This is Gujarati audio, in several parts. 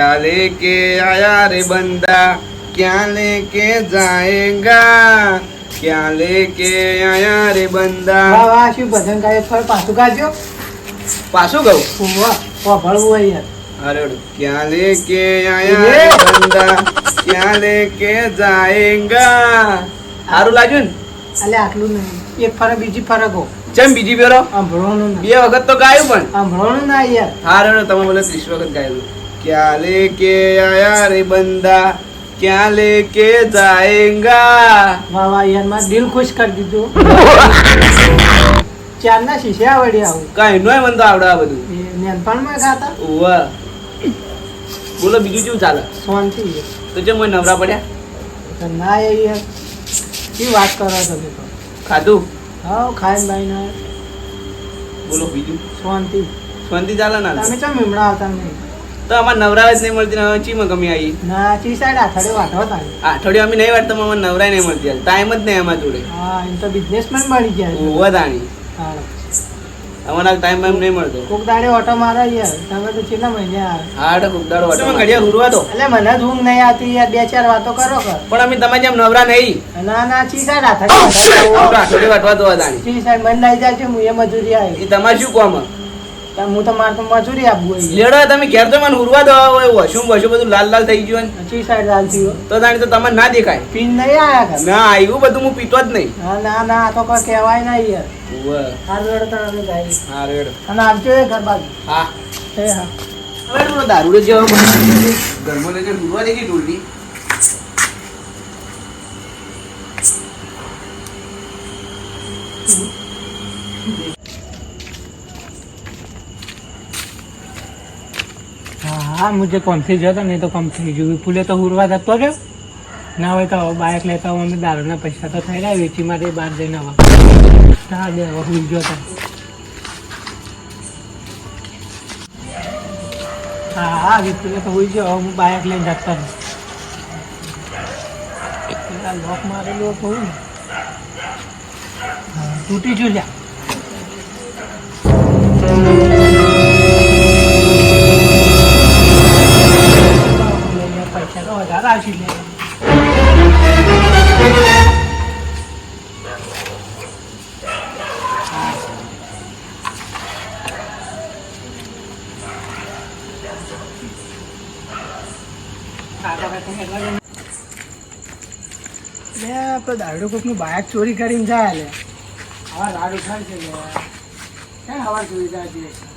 क्या लेके आया रे बंदा क्या लेके जाएगा क्या लेके आया रे બંદા વાહ વાહ શું ભજન ગાય ફળ પાછું ગાજો પાછું ગાઉં વાહ વાહ ભળવું હોય યાર અરે क्या लेके आया रे બંદા क्या लेके जाएगा સારું લાગ્યું ને અલે આટલું નહીં એક ફરક બીજી ફરક હો ચમ બીજી બેરો સાંભળવાનું બે વખત તો ગાયું પણ સાંભળવાનું ના યાર હારું તમે બોલે 30 વખત ગાયું क्या लेके आया रे બંદા क्या लेके जाएगा વાહ વાહ યાર મારું દિલ ખુશ કરી દીધું ચારના શીશે આવડે આવું કઈ નોય મન તો આવડે આ બધું એ નેનપણમાં ખાતા ઓવા બોલો બીજું કેવું ચાલે શાંતિ તો જેમ મને નવરા પડ્યા ના યાર શું વાત કરો તમે તો ખાધું હા ખાઈને બાઈ ના બોલો બીજું શાંતિ શાંતિ ચાલે ના તમે ચમ મીમડા આવતા નહીં તો અમારે નવરા જ નહીં મળતી ને હવે ચીમાં ગમી આવી ના ચી સાઈડ આથડે વાટો તારે અઠવાડિયું અમે નહીં વાટતા અમારે નવરાય નહીં મળતી ટાઈમ જ નહીં અમારા જોડે હા એમ તો બિઝનેસમેન બની ગયા ઓવા દાણી હા અમારા ટાઈમ બાઈમ નહીં મળતો કોક દાડે ઓટો મારો યાર તમે તો કેટલા મહિને આવે હા તો ખૂબ દાડો વાટો ઘડિયા હુરવા તો એટલે મને જ ઊંઘ નહીં આવતી યાર બે ચાર વાતો કરો કર પણ અમે તમારે જેમ નવરા નહીં ના ના ચી સાઈડ આથડે અઠવાડિયે વાટવા તો દાણી ચી સાઈડ મને લઈ જાય છે હું એ મજૂરી આવી એ તમારે શું કામ હું તો મારે તો મજૂરી આપવું હોય લેડો તમે ઘેર તો મને હુરવા દો વશું વશું બધું લાલ લાલ થઈ ગયું ને ચી સાઈડ ચાલતી હોય તો દાણી તો તમને ના દેખાય પીન નહીં આયા કર ના એવું બધું હું પીતો જ નહીં ના ના ના આ તો કોઈ કહેવાય ના યાર ઓવા હાર વેડો તો અમે ગાઈ હા રેડો અને આવજો એ ઘર બાજુ હા એ હા હવે પેલો દારૂડો જેવો ઘરમાં લઈને ડૂબવા દે કે ડોલડી હા હા મુજે કોમથી જતો નહીં તો કમ થઈ ગયું ફૂલે તો હુરવા જતો રહ્યો ના હોય તો બાઇક લેતા હોય અમે દારૂના પૈસા તો થઈ રહ્યા વેચી માટે બહાર જઈને આવા હા દે હવે હુઈ ગયો તો હા હા વિપુલે તો હુઈ ગયો હવે હું બાઇક લઈને જતો રહ્યો લોક મારેલું કહું ને હા તૂટી ગયું લ્યા પૈસા તો વધારે આવશે લે આપણે દારૂ કોકનું બાઇક ચોરી કરીને જાય લે આવા દારૂ ખાય છે ક્યાં હવા ચોરી જાય છે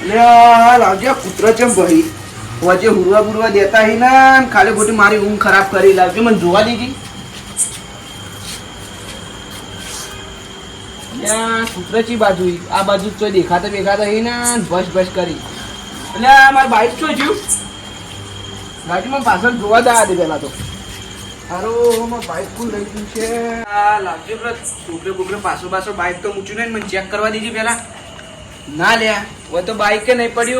લાવજે કૂતરો ચમ ભાઈ વચ્ચે હુરવા બુરવા દેતા હી ના ખાલી ખોટી મારી ઊંઘ ખરાબ કરી લાવજો મને જોવા દીધી કૂતરો ચી બાજુ આ બાજુ તો દેખાતા દેખાતા હી ના ભસ ભસ કરી એટલે મારી બાઈક શું થયું ગાડીમાં પાછળ જોવા દા દે પેલા તો હારું બાઈક ફૂલ લઈ ગયું છે આ લાવજો પેલા છોકરે બોકરે પાછો પાછો બાઈક તો ઊંચું નહીં મને ચેક કરવા દીધી પેલા ના લ્યા वो तो बाइक के नहीं पड़ी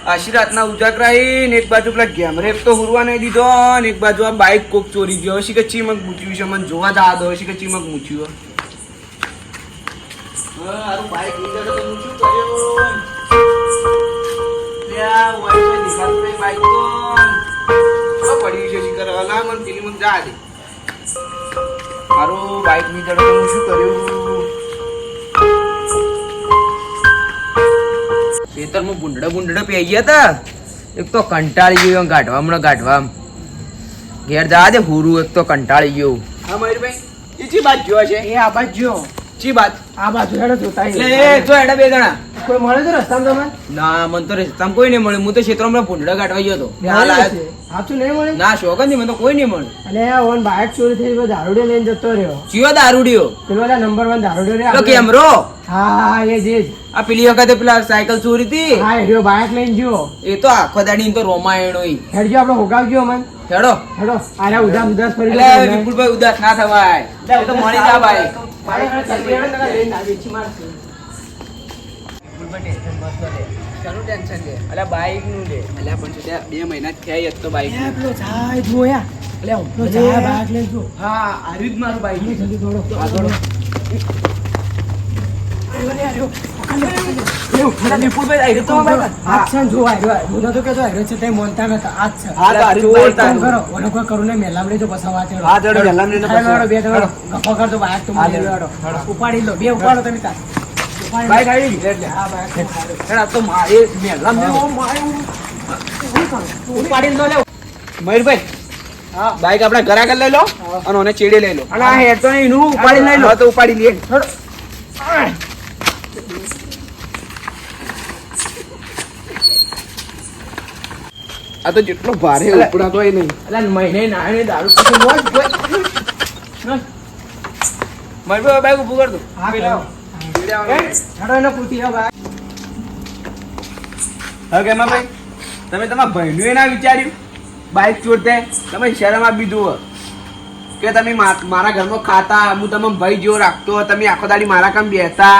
आशी रात ना उजागरा ही एक बाजू पेला कैमरे तो हुरवा नहीं दीधो ने एक बाजू आ बाइक कोक चोरी गयो शी के चीमक मूच्યું છે મને જોવા જા દો शी के चीमक મૂચ્યું હારું બાઇક નીકળે તો મૂચ્યું કર્યો લ્યા વાઈસ નિકાલ પે બાઇક તો પડી છે शी કરવા લા મને પેલી મત જા દે હારું બાઇક નીકળે તો હું શું કર્યું ખેતરમાં ગુંડડા પી ગયા હતા એક તો કંટાળી ગયો ગાઢવા ઘેર જા દે હુરું એક તો કંટાળી ગયો હા મયુરભાઈ ચી બાત જો છે એ આ બાજુ ચી બાત આ બાજુ હેડો જોતા એટલે એ જો એડા બે જણા કોઈ મળે તો રસ્તામાં તમે ના મન તો રસ્તામાં કોઈ નહીં મળે હું તો ક્ષેત્રમાં ભૂંડડા ગાઢવા ગયો હતો સાચું નહીં મળે ના શોખ જ નહીં મને તો કોઈ નહીં મળે અને ઓન બાઇક ચોરી થઈ દારૂડે લઈને જતો રહ્યો ચિયો દારૂડિયો પેલો નંબર 1 દારૂડે રે તો કેમરો હા એ જ આ પેલી વખતે પેલા સાયકલ ચોરી હતી હા એ બાઇક લઈને ગયો એ તો આખો દાડી તો રોમાયણ હોય હેડજો આપણે હોગાવ ગયો મન હેડો હેડો આરા ઉદાસ ફરી એટલે વિપુલભાઈ ઉદાસ ના થવાય એ તો મળી જા ભાઈ બાઈક નું લે એટલે પણ 2 મહિના થયા તો બાઈક હા આર્યું જ મારું બાઈક જલ્દી દોડો આગળ પેલા વિપુલભાઈ આવી રહ્યો તો બાઈક. આ છે ને જો આવ્યો હું નતો કેતો આવ્યો છે તે મોનતા નતા આ જ છે હા, તો હારી ચોર બાઈક કામ કરો ઓનો કોઈ કરું ને મેલામડી જો પસાવા તેડો હા, તેડો મેલામડી ને પસાવા. બે તેડો ગફો કરતો બાઈક તો હા, મને તેડો. લેવાડો ઉપાડી લો બે ઉપાડો તમે તાર ઉપાડી લો. બાઈક આવી ગઈ એટલે. હા બાઈક એના તો મારે મેલામડી ઉપાડી લો લે મયુરભાઈ હા બાઈક આપણા ઘરે આગળ લઈ લો અને ઓને ચેડે લઈ લો. અને આ હેડ તો નહીં નું ઉપાડી લઈ લો હા, તો ઉપાડી લઈએ. આ તો જેટલો ભારે ઉપડાતો હોય નહીં. અલા મહિને નાણે દારૂ પીતો મોજ મયુરભાઈ બાઈક ઊભું કર દો. હા પેલા ચેડે હેડો એનો પૂછી લો બાઈક હવે કેમાં ભાઈ તમે તમારા ભાઈનું એ ના વિચાર્યું બાઈક ચોરતે તમે શરમ આપી દીધું કે તમે મારા ઘરમાં ખાતા હું તમે ભાઈ જેવો રાખતો તમે આખો દાડી મારા કામ બેસતા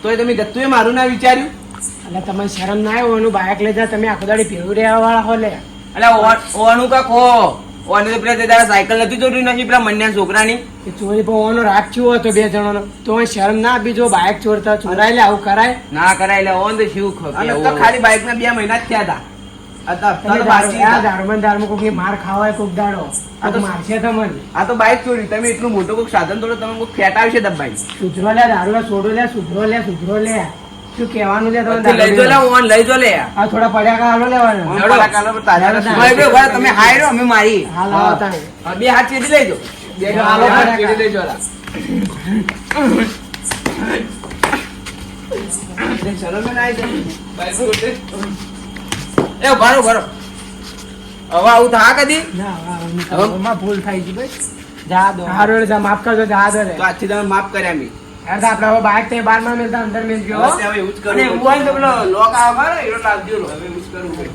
તોય તમે ગતું એ મારું ના વિચાર્યું. એટલે તમે શરમ ના આવ્યો એનું બાઈક લઈ જા તમે આખો દાડી ભેળું રહેવા વાળા હો લે એટલે ઓનું કાક હો ઓને તો પેલા તે દાડા સાયકલ નથી ચોરી નથી પેલા મન્યા છોકરાની. એ ચોરી પવાનો રાગ થયો હતો બે જણાનો તો એ શરમ ના આપી જો બાઈક ચોરતા ચોરાય લે આવું કરાય ના કરાય એટલે ઓન તો શિવ ખબર તો ખાલી બાઈક ના 2 મહિના જ થયા હતા. તમે દારૂમાં કોઈક માર ખાવાય કોઈક દાડો આ તો મારશે તમને આ તો બાઈક ચોરી તમે એટલું મોટું કોઈક સાધન તોડો તમે કોઈક ફેટાવશે દબાઈ. સુધરો લે દારૂ છોડો લે સુધરો લે શું કહેવાનું છે તમે લઈ જો લે ઓન લઈ જો લે આ થોડા પડ્યા કા હાલો લેવાનો ઓન પડા કાલો પર તાજા ભાઈ ભાઈ તમે હાય રો અમે મારી હાલ આવો તાણે હા, 2 હાથ ચેડી લઈ જો બે હાલો હાથ પડા ચેડી લઈ જો લા. શરમ ના આવી જાય બાઈક ચોરતે. એ ભરો હવે આવું થા કદી ના આમાં ભૂલ થઈ ગઈ ભાઈ જા દો હારો જા માફ કરજો જા દો રે તો આજથી તમે માફ કર્યા મી. યાર તો આપણે હવે બાઈક તે 12 માં મેલતા અંદર મેલ ગયો હવે એવું જ કરવું. અને એવું હોય ને તો પેલો લોક આવે ખરો, એનો લાગજો લો. હવે એવું જ કરવું ભાઈ.